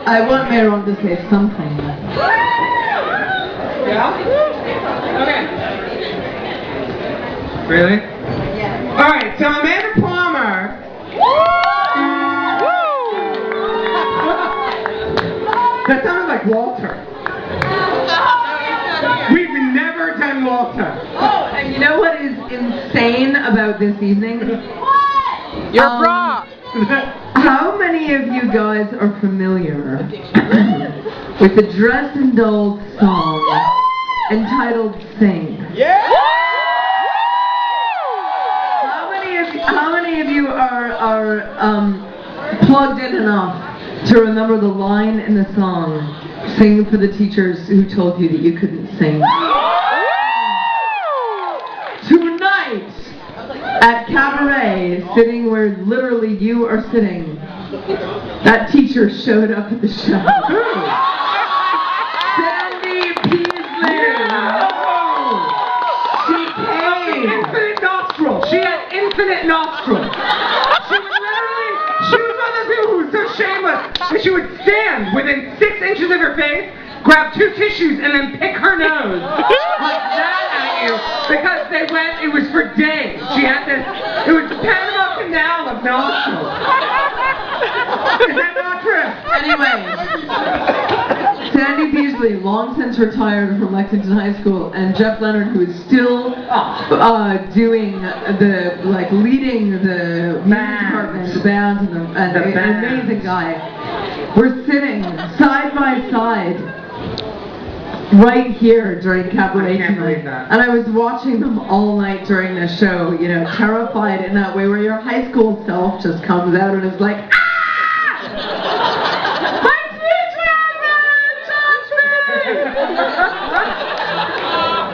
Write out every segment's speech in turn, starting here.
I want Mehran to say something. Yeah? Okay. Really? Yeah. Alright, so Amanda Palmer. That sounded like Walter. We've never done Walter. Oh, and you know what is insane about this evening? What? Your bra! How many of you guys are familiar with the Dresden Dolls song entitled Sing? Yeah! How many of you are plugged in enough to remember the line in the song, "Sing for the teachers who told you that you couldn't sing"? Tonight, at Cabaret, sitting where literally you are sitting, that teacher showed up at the show. Sandy Peasley! She came! Infinite nostril! She had infinite nostril! She was one of those people who was so shameless that she would stand within 6 inches of her face, grab 2 tissues, and then pick her nose like that at you because it was for days. She had this, it was the Panama Canal of nostrils. Is that not true? Anyway, Sandy Peasley, long since retired from Lexington High School, and Jeff Leonard, who is still doing leading the music department, the band, and an amazing guy. We're sitting side by side right here during Cabaret tonight. And I was watching them all night during the show, you know, terrified in that way where your high school self just comes out and is like, ah!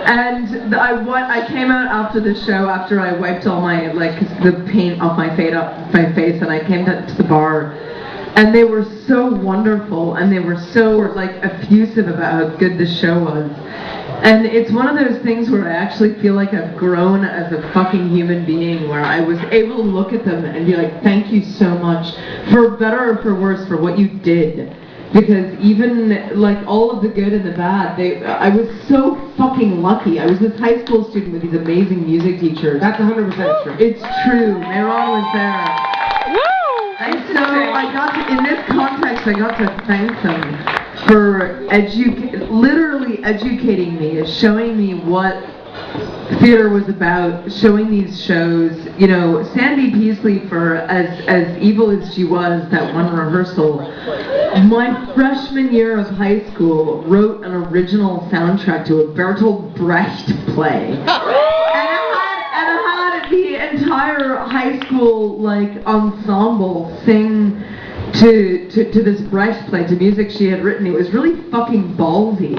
And I came out after the show, after I wiped all my, the paint off my face, and I came to the bar, and they were so wonderful, and they were so, effusive about how good the show was. And it's one of those things where I actually feel like I've grown as a fucking human being, where I was able to look at them and be like, thank you so much, for better or for worse, for what you did. Because even, all of the good and the bad, I was so fucking lucky. I was this high school student with these amazing music teachers. That's 100% true. It's true. Mehran was there. Woo! And so in this context, I got to thank them for literally educating me, showing me what theater was about, showing these shows. You know, Sandy Peasley, for as evil as she was, that one rehearsal, my freshman year of high school, wrote an original soundtrack to a Bertolt Brecht play. And I had the entire high school ensemble sing to this Brecht play, to music she had written. It was really fucking ballsy.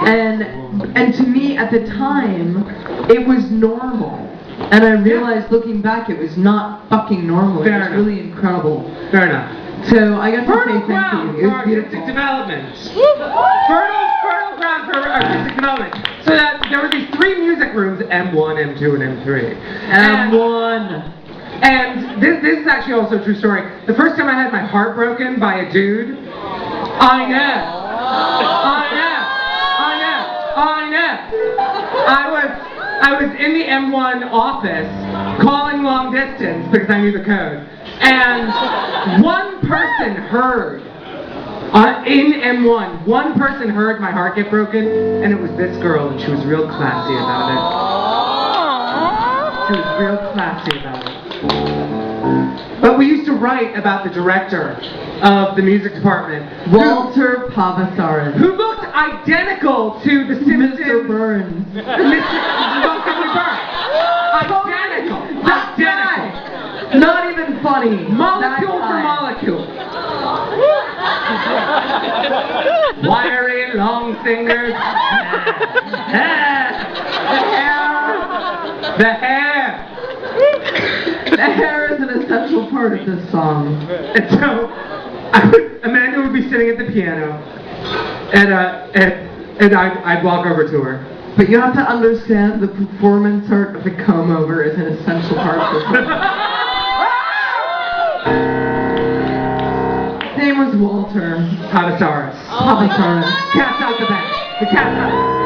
And to me at the time, it was normal. And I realized looking back, it was not fucking normal. It was really incredible. Fair enough. So I got to say thank ground you. It was for beautiful. artistic development. Fertile ground for artistic development. So that there were these 3 music rooms, M1, M2, and M3. M1. And this is actually also a true story. The first time I had my heart broken by a dude, I was in the M1 office calling long distance because I knew the code. And one person heard, in M1, one person heard my heart get broken, and it was this girl, and she was real classy about it. She was real classy about it. But we used to write about the director of the music department, Walter Pavasaris, who looked identical to the Simpsons. Mr. Burns. Identical. Not even funny. Molecule for molecule. Wiry, long fingers. The hair. The hair is an essential part of this song. And so, Amanda would be sitting at the piano, and I'd walk over to her. But you have to understand the performance art of the comb over is an essential part of this song. name was Walter. Papasaurus. Papasaurus. Cat's out the back. The cat's out.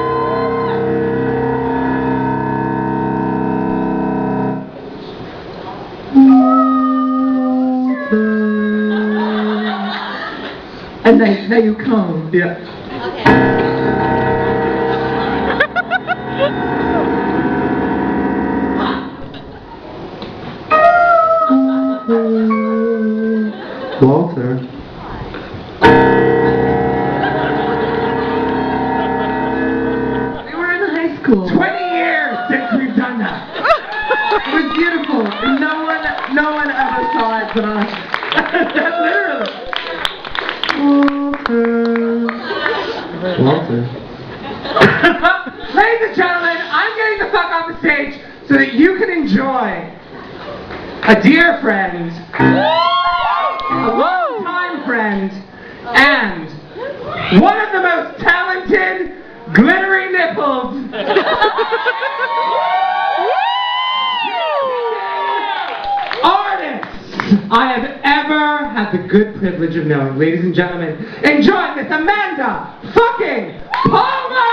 And now you come. Yeah. Walter. We were in high school. 20 years since we've done that. It was beautiful. And no one ever saw it but us. Literally. Walter. Ladies and gentlemen, I'm getting the fuck off the stage so that you can enjoy a dear friend, a long-time friend, and one of the most talented, glittery nipples artists I have ever had the good privilege of knowing. Ladies and gentlemen, enjoy Miss Amanda fucking Palmer!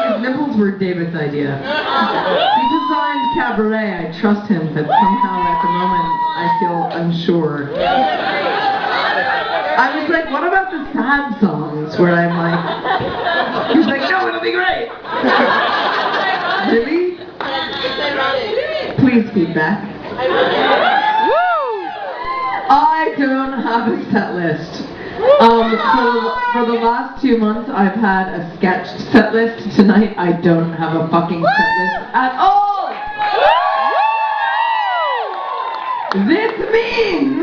These nipples were David's idea. He designed Cabaret. I trust him, but somehow at the moment I feel unsure. I was like, what about the sad songs where I'm like, He's like, no, it'll be great. really? Please feedback. I don't have a set list. For the last 2 months, I've had a sketched set list. Tonight, I don't have a fucking set list at all. This means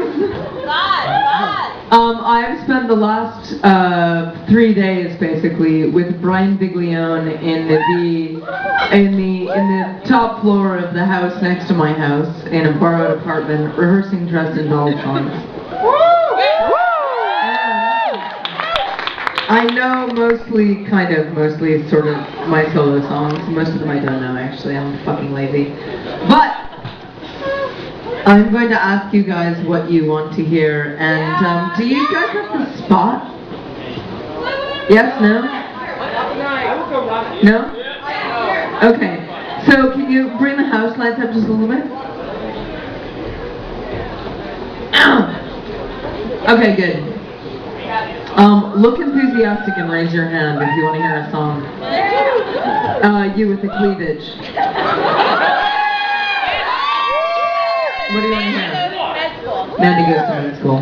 I've spent the last 3 days basically with Brian Biglione in the top floor of the house next to my house in a borrowed apartment, rehearsing Dresden Doll songs. I know mostly sort of my solo songs. Most of them I don't know actually, I'm fucking lazy. But I'm going to ask you guys what you want to hear, and do you guys have the spot? Yes, no? No? Okay, so can you bring the house lights up just a little bit? Okay, good. Look enthusiastic and raise your hand if you want to hear a song. You with the cleavage. What do you want to hear? Mandy goes to med school.